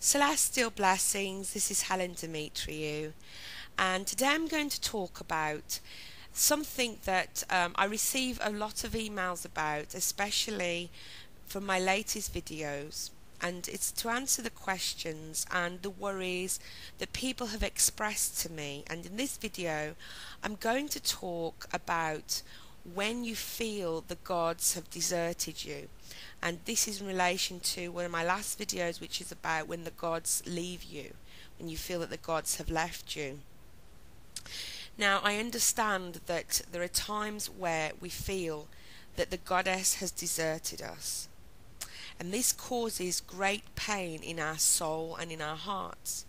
Celestial blessings, this is Helen Demetriou, and today I'm going to talk about something that I receive a lot of emails about, especially from my latest videos, and it's to answer the questions and the worries that people have expressed to me. And in this video I'm going to talk about when you feel the gods have deserted you, and this is in relation to one of my last videos, which is about when the gods leave you, when you feel that the gods have left you. Now, I understand that there are times where we feel that the goddess has deserted us, and this causes great pain in our soul and in our hearts.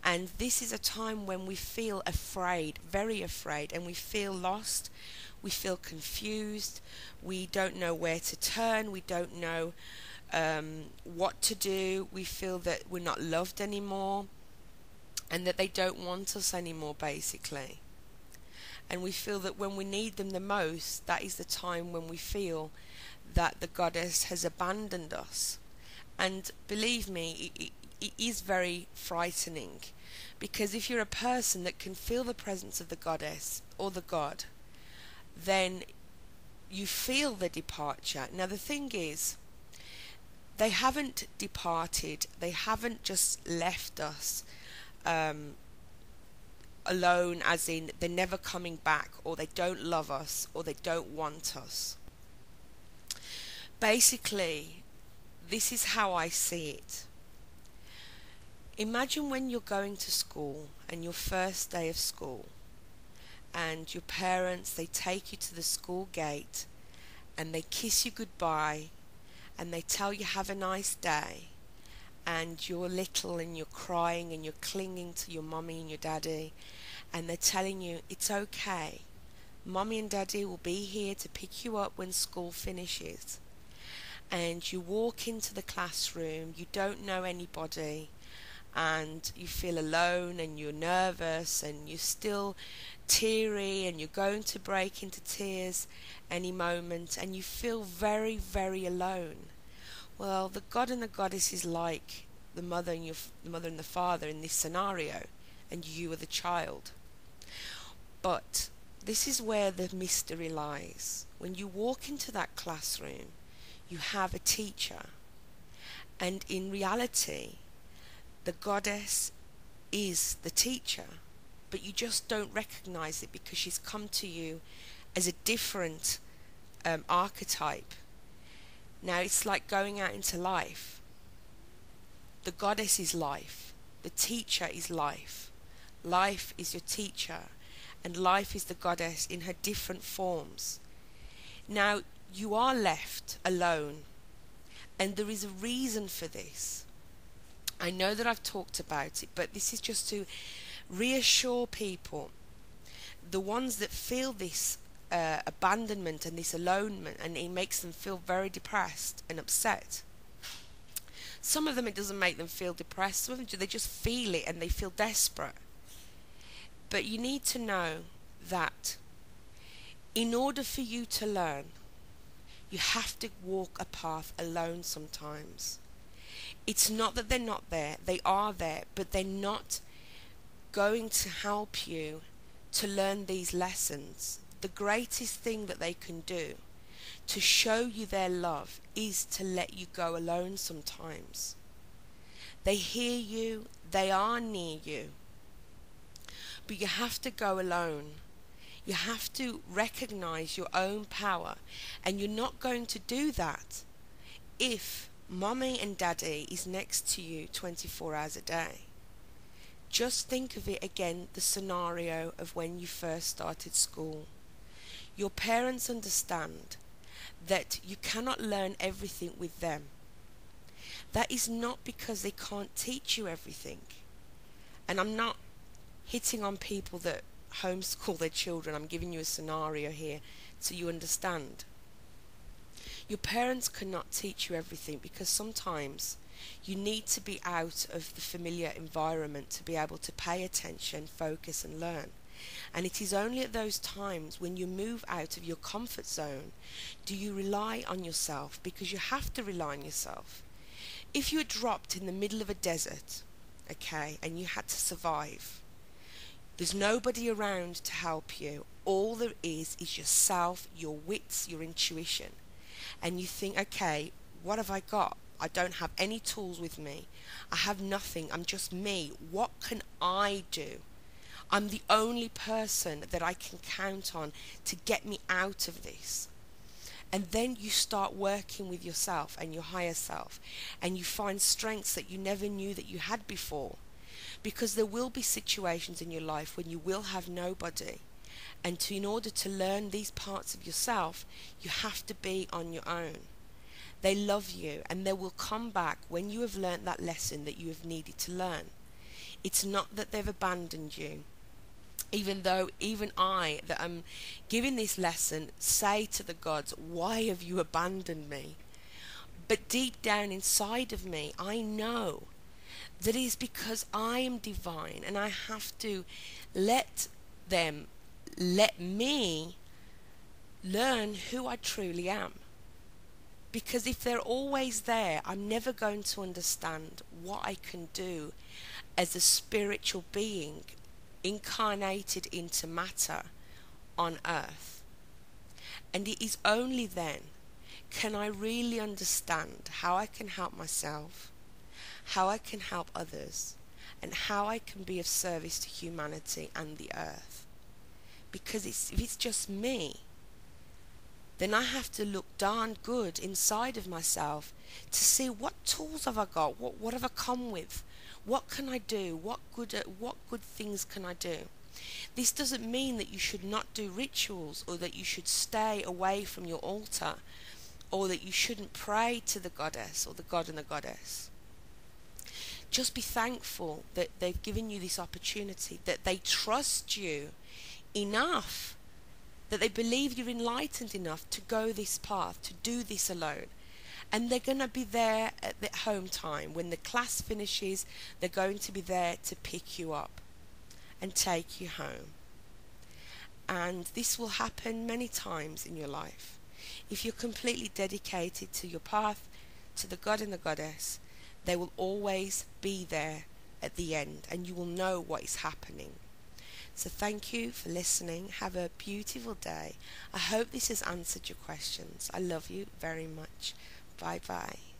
And this is a time when we feel afraid, very afraid, and we feel lost, we feel confused, we don't know where to turn, we don't know what to do, we feel that we're not loved anymore and that they don't want us anymore, basically. And we feel that when we need them the most, that is the time when we feel that the goddess has abandoned us. And believe me, it is very frightening, because if you're a person that can feel the presence of the goddess or the god, then you feel the departure. Now the thing is, they haven't departed, they haven't just left us alone, as in they're never coming back, or they don't love us, or they don't want us. Basically, this is how I see it. Imagine when you're going to school and your first day of school, and your parents, they take you to the school gate and they kiss you goodbye and they tell you have a nice day, and you're little and you're crying and you're clinging to your mummy and your daddy, and they're telling you it's okay, mummy and daddy will be here to pick you up when school finishes. And you walk into the classroom, you don't know anybody, and you feel alone and you're nervous and you're still teary and you're going to break into tears any moment, and you feel very, very alone. Well, the god and the goddess is like the mother and the mother and the father in this scenario, and you are the child. But this is where the mystery lies. When you walk into that classroom, you have a teacher, and in reality the goddess is the teacher, but you just don't recognize it because she's come to you as a different archetype. Now it's like going out into life. The goddess is life, the teacher is life, life is your teacher, and life is the goddess in her different forms. Now you are left alone, and there is a reason for this. I know that I've talked about it, but this is just to reassure people, the ones that feel this abandonment and this alonement, and it makes them feel very depressed and upset. Some of them, it doesn't make them feel depressed, some of them they just feel it and they feel desperate. But you need to know that in order for you to learn, you have to walk a path alone sometimes. It's not that they're not there, they are there, but they're not going to help you to learn these lessons. The greatest thing that they can do to show you their love is to let you go alone sometimes. They hear you, they are near you, but you have to go alone. You have to recognize your own power, and you're not going to do that if mommy and daddy is next to you 24 hours a day. Just think of it again, the scenario of when you first started school. Your parents understand that you cannot learn everything with them. That is not because they can't teach you everything. And I'm not hitting on people that homeschool their children. I'm giving you a scenario here so you understand. Your parents cannot teach you everything because sometimes you need to be out of the familiar environment to be able to pay attention, focus and learn. And it is only at those times when you move out of your comfort zone do you rely on yourself, because you have to rely on yourself. If you were dropped in the middle of a desert, okay, and you had to survive, there's nobody around to help you. All there is yourself, your wits, your intuition. And you think, okay, what have I got? I don't have any tools with me. I have nothing. I'm just me. What can I do? I'm the only person that I can count on to get me out of this. And then you start working with yourself and your higher self, and you find strengths that you never knew that you had before. Because there will be situations in your life when you will have nobody. And in order to learn these parts of yourself, you have to be on your own. They love you, and they will come back when you have learned that lesson that you have needed to learn. It's not that they've abandoned you. Even though even I, that am giving this lesson, say to the gods, why have you abandoned me? But deep down inside of me, I know that it is because I am divine, and I have to let me learn who I truly am. Because if they're always there, I'm never going to understand what I can do as a spiritual being incarnated into matter on earth. And it is only then can I really understand how I can help myself, how I can help others, and how I can be of service to humanity and the earth. Because if it's just me, then I have to look darn good inside of myself to see what tools have I got, what have I come with, what can I do, what good things can I do. This doesn't mean that you should not do rituals, or that you should stay away from your altar, or that you shouldn't pray to the goddess or the god and the goddess. Just be thankful that they've given you this opportunity, that they trust you enough, that they believe you're enlightened enough to go this path, to do this alone. And they're going to be there at the home time. When the class finishes, they're going to be there to pick you up and take you home. And this will happen many times in your life. If you're completely dedicated to your path, to the god and the goddess, they will always be there at the end, and you will know what is happening. So thank you for listening. Have a beautiful day. I hope this has answered your questions. I love you very much. Bye bye.